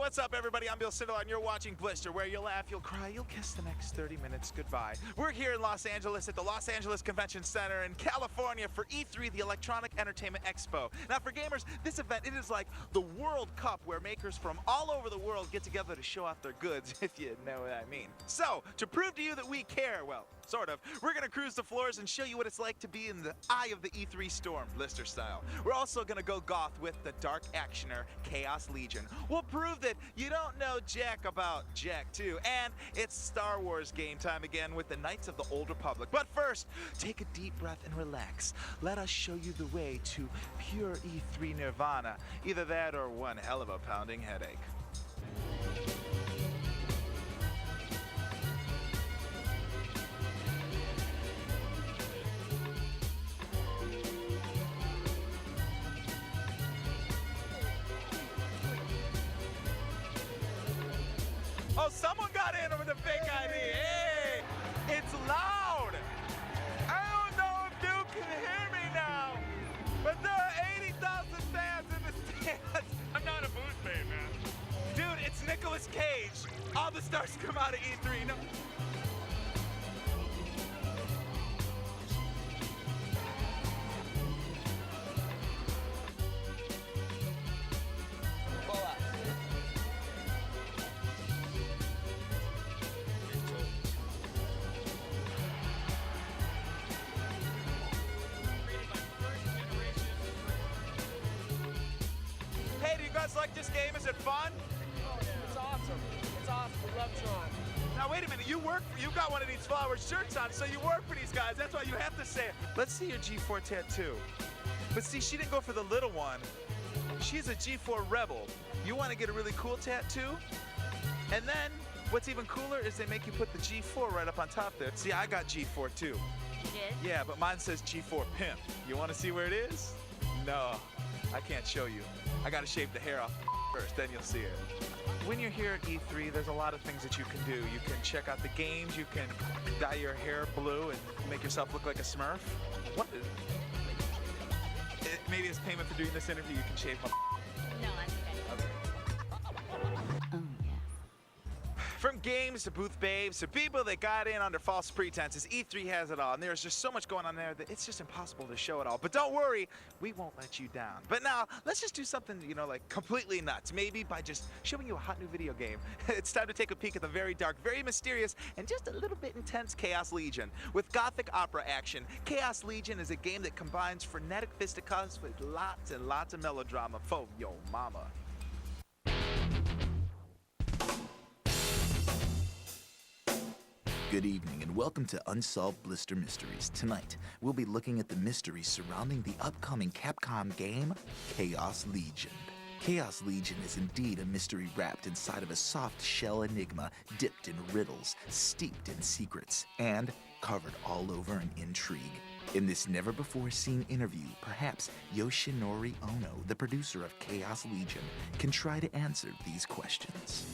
what's up, everybody? I'm Bill Sindel, and you're watching Blister, where you'll laugh, you'll cry, you'll kiss the next 30 minutes goodbye. We're here in Los Angeles at the Los Angeles Convention Center in California for E3, the Electronic Entertainment Expo. Now, for gamers, this event, it is like the World Cup, where makers from all over the world get together to show off their goods, if you know what I mean. So, to prove to you that we care, well, sort of, we're gonna cruise the floors and show you what it's like to be in the eye of the E3 storm, Blister style. We're also gonna go goth with the dark actioner, Chaos Legion. We'll prove that you don't know jack about Jak II, and it's Star Wars game time again with the Knights of the Old Republic. But first, take a deep breath and relax. Let us show you the way to pure E3 nirvana. Either that or one hell of a pounding headache. Oh, someone got in with a fake ID. Hey, it's loud. I don't know if you can hear me now, but there are 80,000 fans in the stands. I'm not a booth man, man. Dude, it's Nicolas Cage. All the stars come out of E3. No. Hey, do you guys like this game? Is it fun? Oh, yeah. It's awesome. It's awesome. We love Tron. Now wait a minute, you got one of these flower shirts on, so you work for these guys. That's why you have to say it. Let's see your G4 tattoo. But see, she didn't go for the little one. She's a G4 rebel. You want to get a really cool tattoo? And then, what's even cooler is they make you put the G4 right up on top there. See, I got G4 too. You did? Yeah, but mine says G4 Pimp. You want to see where it is? No, I can't show you. I gotta shave the hair off first, then you'll see it. When you're here at E3, there's a lot of things that you can do. You can check out the games, you can dye your hair blue and make yourself look like a Smurf. What is it? Maybe as payment for doing this interview, you can shave my No, that's okay. Oh, yeah. From games to booth babes to people that got in under false pretenses, E3 has it all, and there's just so much going on there that it's just impossible to show it all. But don't worry, we won't let you down. But now, let's just do something, you know, like completely nuts. Maybe by just showing you a hot new video game. It's time to take a peek at the very dark, very mysterious, and just a little bit intense Chaos Legion. With gothic opera action, Chaos Legion is a game that combines frenetic fisticuffs with lots and lots of melodrama for yo mama. Good evening and welcome to Unsolved Blister Mysteries. Tonight, we'll be looking at the mysteries surrounding the upcoming Capcom game, Chaos Legion. Chaos Legion is indeed a mystery wrapped inside of a soft shell enigma dipped in riddles, steeped in secrets, and covered all over in intrigue. In this never-before-seen interview, perhaps Yoshinori Ono, the producer of Chaos Legion, can try to answer these questions.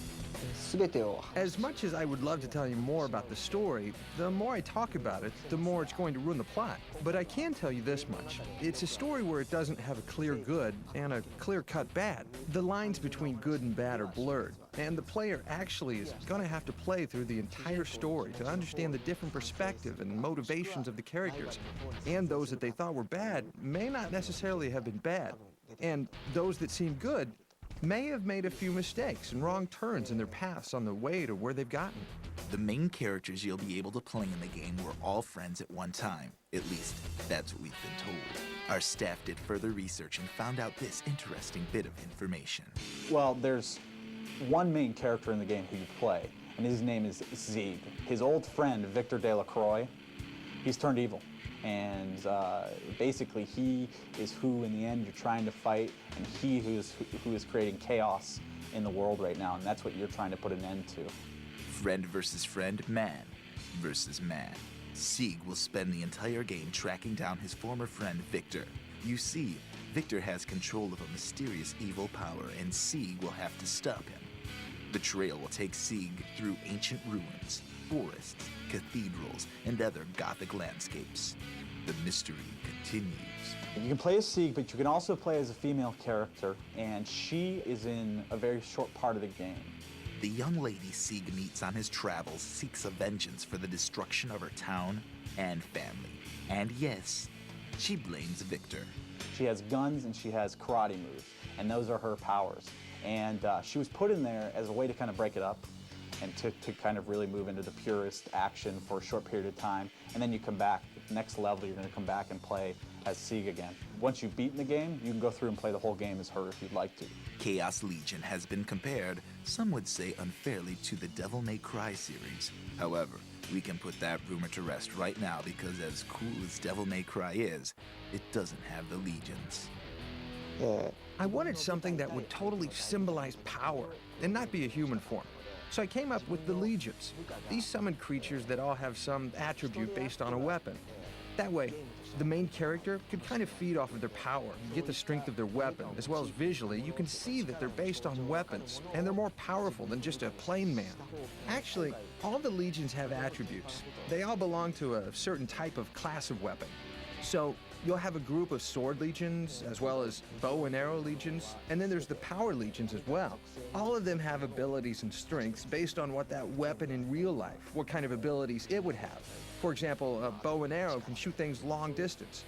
As much as I would love to tell you more about the story, the more I talk about it, the more it's going to ruin the plot. But I can tell you this much. It's a story where it doesn't have a clear good and a clear-cut bad. The lines between good and bad are blurred, and the player actually is going to have to play through the entire story to understand the different perspective and motivations of the characters. And those that they thought were bad may not necessarily have been bad. And those that seem good may have made a few mistakes and wrong turns in their paths on the way to where they've gotten. The main characters you'll be able to play in the game were all friends at one time. At least, that's what we've been told. Our staff did further research and found out this interesting bit of information. Well, there's one main character in the game who you play, and his name is Zieg. His old friend, Victor Delacroix, he's turned evil. And basically he is who in the end you're trying to fight, and he who is creating chaos in the world right now, and that's what you're trying to put an end to. Friend versus friend, man versus man. Sieg will spend the entire game tracking down his former friend Victor. You see, Victor has control of a mysterious evil power, and Sieg will have to stop him. The trail will take Sieg through ancient ruins, forests, cathedrals, and other gothic landscapes. The mystery continues. You can play as Sieg, but you can also play as a female character, and she is in a very short part of the game. The young lady Sieg meets on his travels seeks a vengeance for the destruction of her town and family. And yes, she blames Victor. She has guns and she has karate moves, and those are her powers. And she was put in there as a way to kind of break it up and to kind of really move into the purest action for a short period of time. And then you come back, next level, you're going to come back and play as Sieg again. Once you've beaten the game, you can go through and play the whole game as her if you'd like to. Chaos Legion has been compared, some would say unfairly, to the Devil May Cry series. However, we can put that rumor to rest right now because as cool as Devil May Cry is, it doesn't have the legions. I wanted something that would totally symbolize power and not be a human form. So I came up with the legions. These summoned creatures that all have some attribute based on a weapon. That way, the main character could kind of feed off of their power. You get the strength of their weapon, as well as visually, you can see that they're based on weapons, and they're more powerful than just a plain man. Actually, all the legions have attributes. They all belong to a certain type of class of weapon. So you'll have a group of sword legions, as well as bow and arrow legions, and then there's the power legions as well. All of them have abilities and strengths based on what that weapon in real life, what kind of abilities it would have. For example, a bow and arrow can shoot things long distance.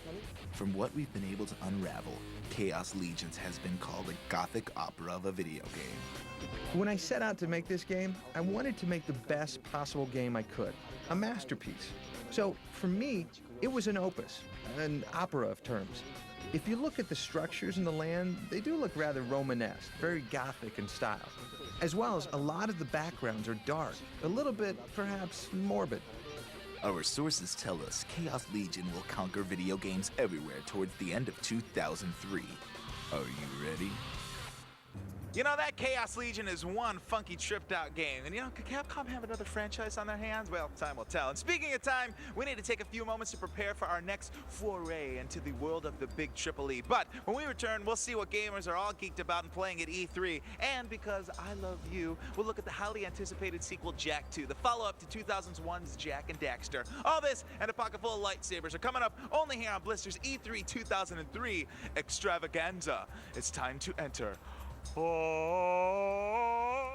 From what we've been able to unravel, Chaos Legions has been called a gothic opera of a video game. When I set out to make this game, I wanted to make the best possible game I could, a masterpiece. So for me, it was an opus, an opera of terms. If you look at the structures in the land, they do look rather Romanesque, very Gothic in style. As well as a lot of the backgrounds are dark, a little bit, perhaps, morbid. Our sources tell us Chaos Legion will conquer video games everywhere towards the end of 2003. Are you ready? You know, that Chaos Legion is one funky tripped-out game. And you know, could Capcom have another franchise on their hands? Well, time will tell. And speaking of time, we need to take a few moments to prepare for our next foray into the world of the big Triple E. But when we return, we'll see what gamers are all geeked about and playing at E3. And because I love you, we'll look at the highly anticipated sequel, Jak II, the follow-up to 2001's Jak and Daxter. All this and a pocket full of lightsabers are coming up only here on Blister's E3 2003 extravaganza. It's time to enter. Oh.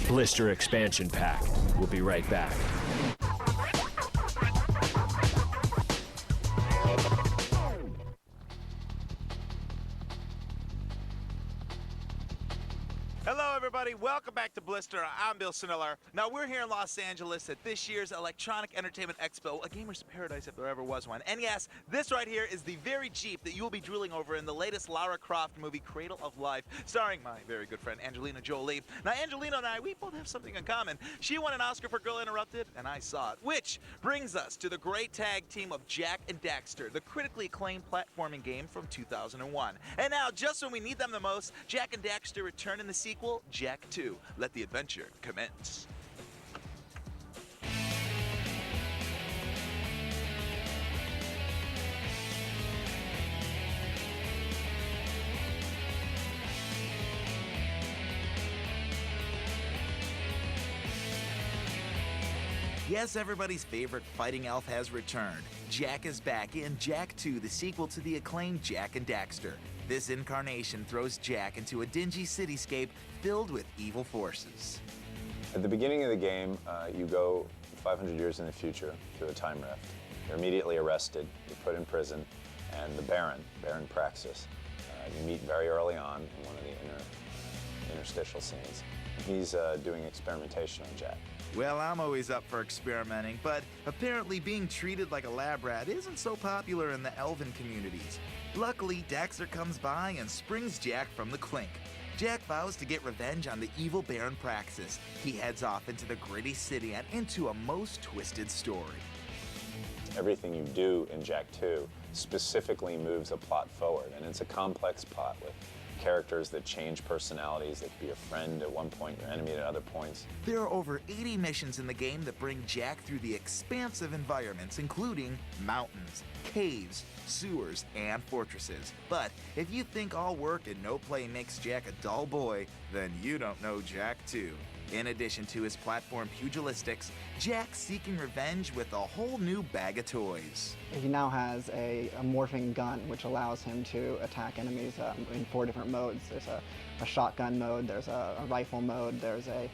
Blister expansion pack. We'll be right back. Hello, everybody. Welcome back to Blister. I'm Bill Siniller. Now, we're here in Los Angeles at this year's Electronic Entertainment Expo, a gamer's paradise if there ever was one. And yes, this right here is the very Jeep that you will be drooling over in the latest Lara Croft movie, Cradle of Life, starring my very good friend, Angelina Jolie. Now, Angelina and I, we both have something in common. She won an Oscar for Girl Interrupted, and I saw it. Which brings us to the great tag team of Jak and Daxter, the critically acclaimed platforming game from 2001. And now, just when we need them the most, Jak and Daxter return in the sequel, Jak II. Let the adventure commence. Yes, everybody's favorite fighting elf has returned. Jak is back in Jak II, the sequel to the acclaimed Jak and Daxter. This incarnation throws Jak into a dingy cityscape filled with evil forces. At the beginning of the game, you go 500 years in the future through a time rift. You're immediately arrested, you're put in prison, and the Baron Praxis, you meet very early on in one of the interstitial scenes. He's doing experimentation on Jak. Well, I'm always up for experimenting, but apparently being treated like a lab rat isn't so popular in the elven communities. Luckily, Daxter comes by and springs Jak from the clink. Jak vows to get revenge on the evil Baron Praxis. He heads off into the gritty city and into a most twisted story. Everything you do in Jak II specifically moves a plot forward, and it's a complex plot with characters that change personalities. They could be your friend at one point, your enemy at other points. There are over 80 missions in the game that bring Jak through the expansive environments, including mountains, caves, sewers, and fortresses. But if you think all work and no play makes Jak a dull boy, then you don't know Jak II. In addition to his platform pugilistics, Jack's seeking revenge with a whole new bag of toys. He now has a morphing gun, which allows him to attack enemies in 4 different modes. There's a shotgun mode, there's a rifle mode, there's a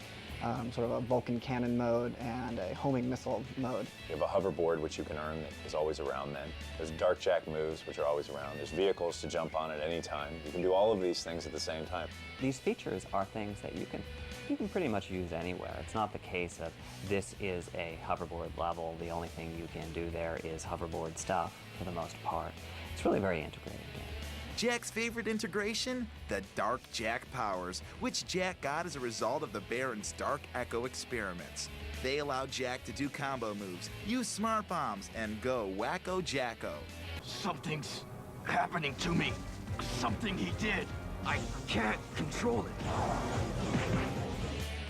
sort of a Vulcan cannon mode, and a homing missile mode. You have a hoverboard, which you can earn, that is always around then. There's Dark Jack moves, which are always around. There's vehicles to jump on at any time. You can do all of these things at the same time. These features are things that you can pretty much use anywhere. It's not the case of this is a hoverboard level, the only thing you can do there is hoverboard stuff for the most part. It's really very integrated. Jack's favorite integration? The Dark Jack powers, which Jack got as a result of the Baron's Dark Echo experiments. They allow Jack to do combo moves, use smart bombs, and go wacko jacko. Something's happening to me. Something he did. I can't control it.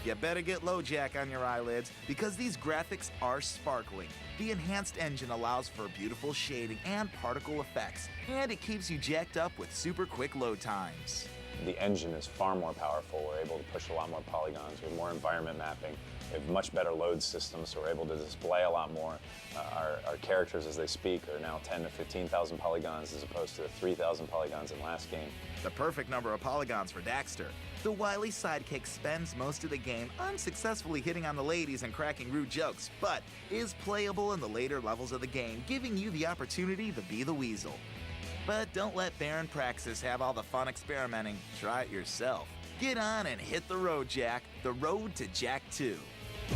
You better get low, Jack, on your eyelids, because these graphics are sparkling. The enhanced engine allows for beautiful shading and particle effects, and it keeps you jacked up with super quick load times. The engine is far more powerful. We're able to push a lot more polygons. We have more environment mapping. We have much better load systems, so we're able to display a lot more. Our characters, as they speak, are now 10 to 15,000 polygons as opposed to the 3,000 polygons in last game. The perfect number of polygons for Daxter. The wily sidekick spends most of the game unsuccessfully hitting on the ladies and cracking rude jokes, but is playable in the later levels of the game, giving you the opportunity to be the weasel. But don't let Baron Praxis have all the fun experimenting. Try it yourself. Get on and hit the road, Jack. The road to Jak II.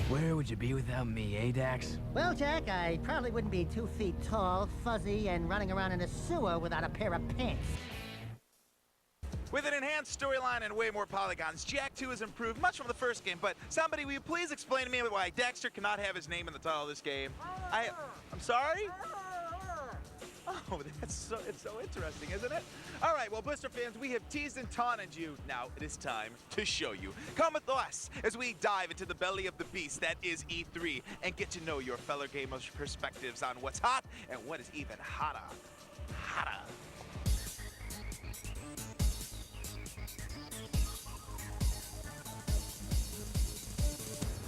Where would you be without me, eh, Dax? Well, Jack, I probably wouldn't be 2 feet tall, fuzzy, and running around in a sewer without a pair of pants. With an enhanced storyline and way more polygons, Jak II has improved much from the first game, but somebody, will you please explain to me why Daxter cannot have his name in the title of this game? I'm sorry? Oh, it's so interesting, isn't it? All right, well, Blister fans, we have teased and taunted you. Now it is time to show you. Come with us as we dive into the belly of the beast that is E3 and get to know your fellow gamers' perspectives on what's hot and what is even hotter.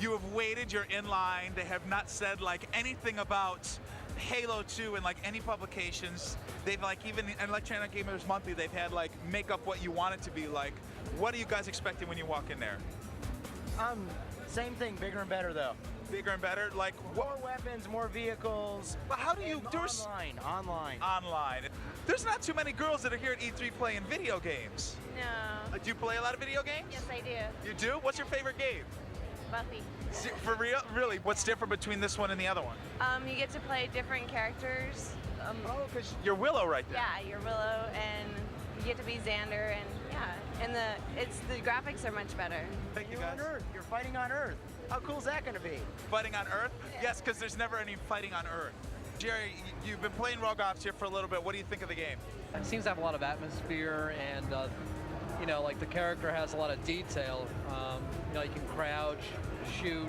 You have waited, you're in line. They have not said like anything about Halo 2 in like any publications. They've like, even in Electronic Gamers Monthly, they've had like make up what you want it to be like. What are you guys expecting when you walk in there? Same thing, bigger and better though. Bigger and better? Like more weapons, more vehicles. Well, how do you do online? There's not too many girls that are here at E3 playing video games. No. Do you play a lot of video games? Yes, I do. You do? What's your favorite game? Buffy. For real? Really? What's different between this one and the other one? You get to play different characters. Oh, because you're Willow right there. Yeah, you're Willow, and you get to be Xander, and yeah, and the graphics are much better. Thank you, You're guys. on Earth. You're fighting on Earth. How cool is that going to be? Fighting on Earth? Yeah. Yes, because there's never any fighting on Earth. Jerry, you've been playing Rogue Ops here for a little bit. What do you think of the game? It seems to have a lot of atmosphere, and you know, like the character has a lot of detail. You know, you can crouch, shoot.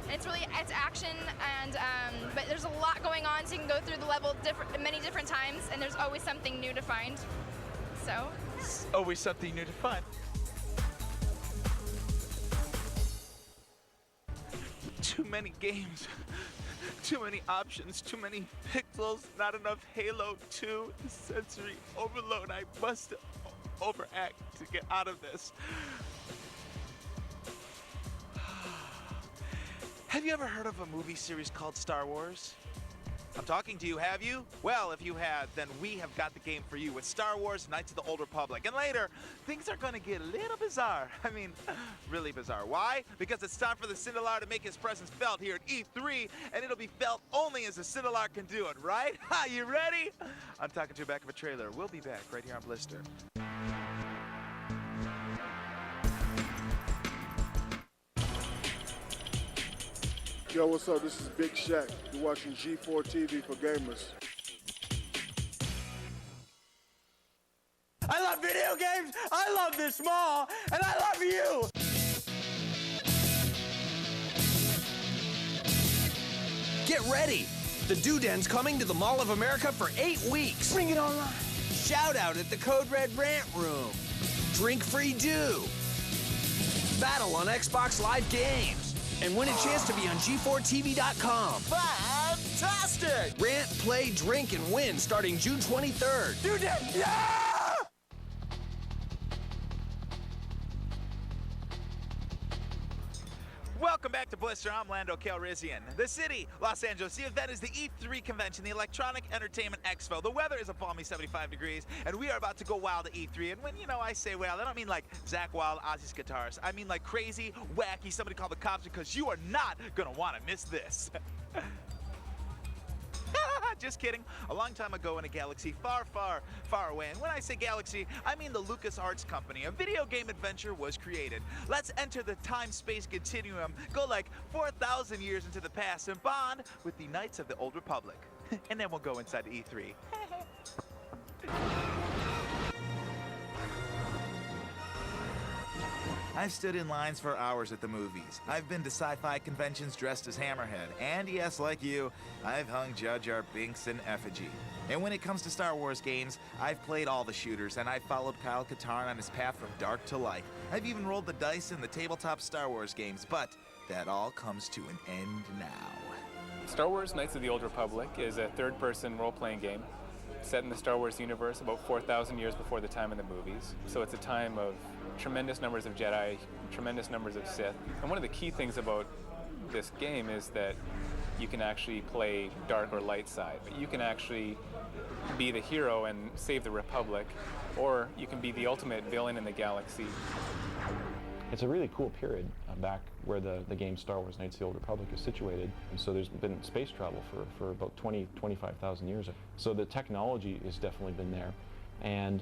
It's action, and but there's a lot going on, so you can go through the level many different times, and there's always something new to find. So. Always something new to find. Too many games, too many options, too many pixels, not enough Halo 2, sensory overload. I must overact to get out of this. Have you ever heard of a movie series called Star Wars? I'm talking to you, have you? Well, if you have, then we have got the game for you with Star Wars Knights of the Old Republic. And later, things are going to get a little bizarre. I mean, really bizarre. Why? Because it's time for the Cindelar to make his presence felt here at E3, and it'll be felt only as the Cindelar can do it, right? Ha, you ready? I'm talking to you back of a trailer. We'll be back right here on Blister. Yo, what's up? This is Big Shaq. You're watching G4 TV for gamers. I love video games, I love this mall, and I love you! Get ready! The Dooden's coming to the Mall of America for 8 weeks. Bring it online. Shout out at the Code Red Rant Room. Drink free Doo. battle on Xbox Live Games and win a chance to be on G4TV.com. Fantastic! Rant, play, drink, and win starting June 23rd. Do that! Yeah! Welcome back to Blister. I'm Lando Calrissian. The city, Los Angeles. The event is the E3 convention, the Electronic Entertainment Expo. The weather is a balmy 75 degrees, and we are about to go wild at E3. And when, I say wild, I don't mean like Zakk Wylde, Ozzy's guitarist. I mean like crazy, wacky, somebody call the cops, because you are not going to want to miss this. Just kidding. A long time ago in a galaxy far, far, far away. And when I say galaxy, I mean the LucasArts company. A video game adventure was created. Let's enter the time-space continuum, go like 4,000 years into the past, and bond with the Knights of the Old Republic. And then we'll go inside the E3. I've stood in lines for hours at the movies. I've been to sci-fi conventions dressed as Hammerhead. And yes, like you, I've hung Jar Jar Binks in effigy. And when it comes to Star Wars games, I've played all the shooters, and I've followed Kyle Katarn on his path from dark to light. I've even rolled the dice in the tabletop Star Wars games, but that all comes to an end now. Star Wars Knights of the Old Republic is a third-person role-playing game set in the Star Wars universe about 4,000 years before the time of the movies. So it's a time of tremendous numbers of Jedi, tremendous numbers of Sith. And one of the key things about this game is that you can actually play dark or light side. But you can actually be the hero and save the Republic, or you can be the ultimate villain in the galaxy. It's a really cool period back where the game Star Wars Knights of the Old Republic is situated. And so there's been space travel for about 25,000 years. So the technology has definitely been there. And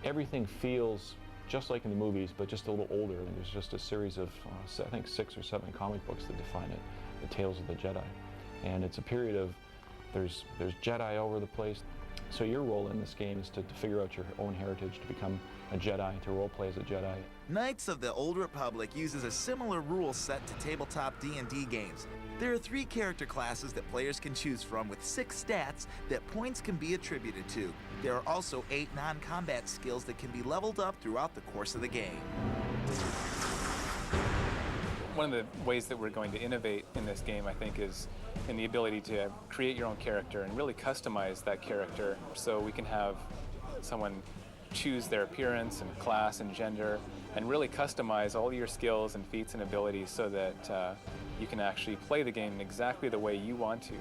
everything feels just like in the movies, but just a little older. And there's just a series of, I think 6 or 7 comic books that define it, the Tales of the Jedi. And it's a period of, there's Jedi all over the place. So your role in this game is to figure out your own heritage, to become a Jedi, to roleplay as a Jedi. Knights of the Old Republic uses a similar rule set to tabletop D&D games. There are 3 character classes that players can choose from with 6 stats that points can be attributed to. There are also 8 non-combat skills that can be leveled up throughout the course of the game. One of the ways that we're going to innovate in this game, I think, is in the ability to create your own character and really customize that character, so we can have someone choose their appearance and class and gender and really customize all your skills and feats and abilities so that you can actually play the game exactly the way you want to.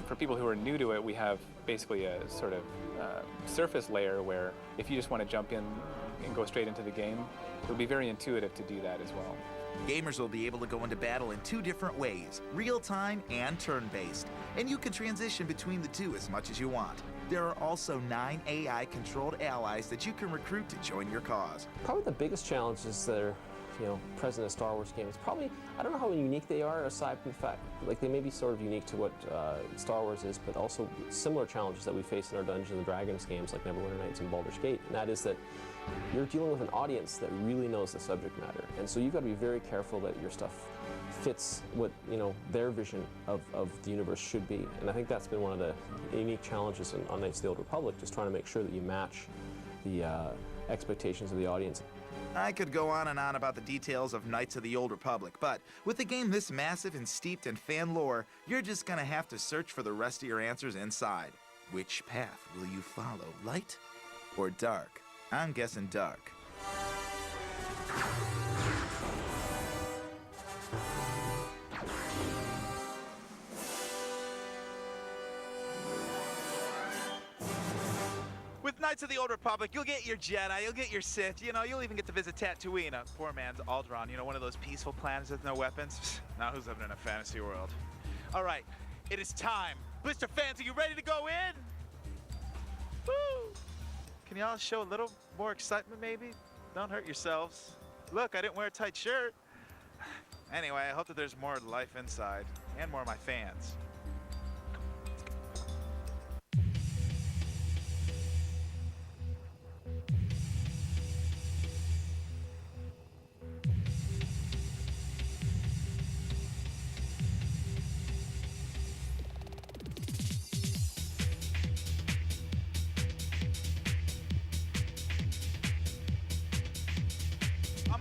For people who are new to it, we have basically a sort of surface layer where if you just want to jump in and go straight into the game, it'll be very intuitive to do that as well. Gamers will be able to go into battle in 2 different ways, real-time and turn-based, and you can transition between the 2 as much as you want. There are also 9 AI-controlled allies that you can recruit to join your cause. Probably the biggest challenges that are present in Star Wars games, probably, I don't know how unique they are aside from the fact, like they may be sort of unique to what Star Wars is, but also similar challenges that we face in our Dungeons & Dragons games like Neverwinter Nights and Baldur's Gate, and that is that you're dealing with an audience that really knows the subject matter, and so you've got to be very careful that your stuff fits what their vision of the universe should be, and I think that's been one of the unique challenges on Knights of the Old Republic, just trying to make sure that you match the expectations of the audience. I could go on and on about the details of Knights of the Old Republic, but with a game this massive and steeped in fan lore, you're just gonna have to search for the rest of your answers inside. Which path will you follow, light or dark? I'm guessing dark. With Knights of the Old Republic, you'll get your Jedi, you'll get your Sith, you'll even get to visit Tatooine, a poor man's Alderaan, one of those peaceful planets with no weapons. Now who's living in a fantasy world? All right, it is time. Blister fans, are you ready to go in? Woo! Can y'all show a little more excitement, maybe? Don't hurt yourselves. Look, I didn't wear a tight shirt. Anyway, I hope that there's more life inside, and more of my fans.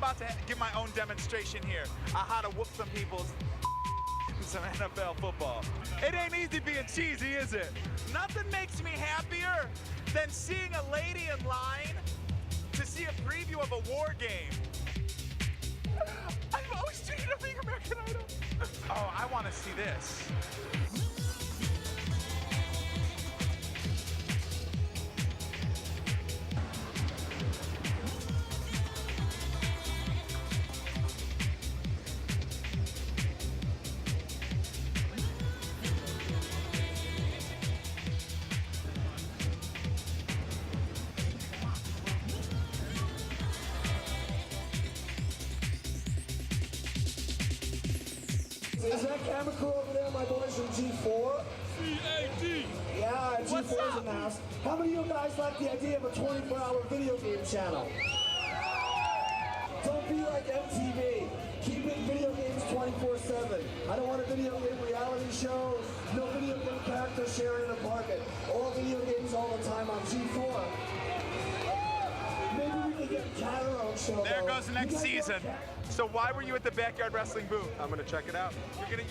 about to give my own demonstration here on how to whoop some people's some NFL football. It ain't easy being cheesy, is it? Nothing makes me happier than seeing a lady in line to see a preview of a war game. I've always dreamed of being American Idol. Oh, I want to see this. Is that camera crew over there, my boys from G4? C-A-D. Yeah, G4's in the house. How many of you guys like the idea of a 24-hour video game channel? Don't be like MTV. Keep it video games 24/7. I don't want a video game reality show. No video game characters sharing an apartment. All video games all the time on G4. Maybe we can get a cat-our-own show. There goes the next season. So why were you at the Backyard Wrestling booth? I'm gonna check it out. You're gonna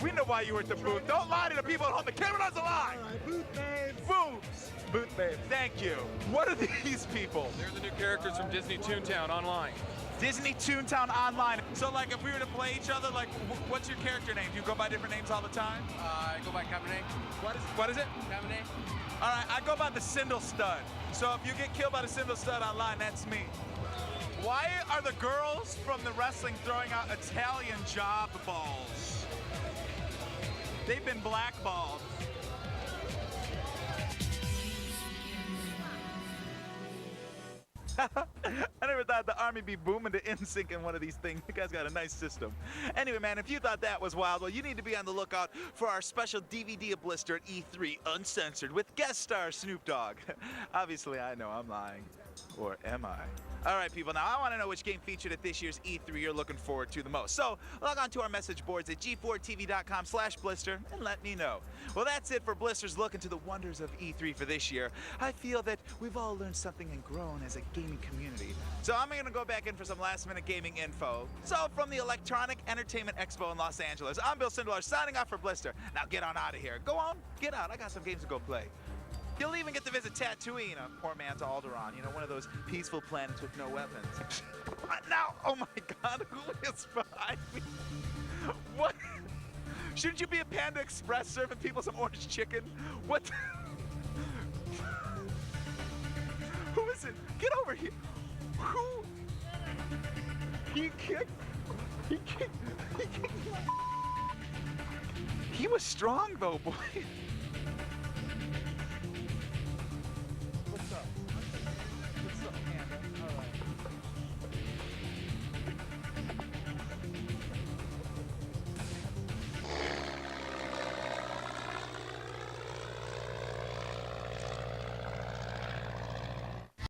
we know why you were at the booth. Don't lie to the people at home. The camera doesn't lie. All right, booth babes. Booths. Booth babes. Thank you. What are these people? They're the new characters from Disney Toontown Online. Disney Toontown Online. So like if we were to play each other, like what's your character name? Do you go by different names all the time? I go by Cabernet. What is it? Cabernet. All right, I go by the Sindel Stud. So if you get killed by the Sindel Stud online, that's me. Why are the girls from the wrestling throwing out Italian job balls? They've been blackballed. I never thought the Army be booming to NSYNC in one of these things. You guys got a nice system. Anyway, man, if you thought that was wild, well, you need to be on the lookout for our special DVD of Blister at E3 Uncensored with guest star Snoop Dogg. Obviously, I know I'm lying. Or am I? All right, people, now I want to know which game featured at this year's E3 you're looking forward to the most. So log on to our message boards at g4tv.com/Blister and let me know. Well, that's it for Blister's look into the wonders of E3 for this year. I feel that we've all learned something and grown as a gaming community. So I'm going to go back in for some last-minute gaming info. So from the Electronic Entertainment Expo in Los Angeles, I'm Bill Sindelar signing off for Blister. Now get on out of here. Go on, get out. I got some games to go play. You'll even get to visit Tatooine, a poor man's Alderaan, you know, one of those peaceful planets with no weapons. What now? Oh my God, who is behind me? What? Shouldn't you be a Panda Express serving people some orange chicken? What? Who is it? Get over here. Who? He kicked. He was strong though, boy.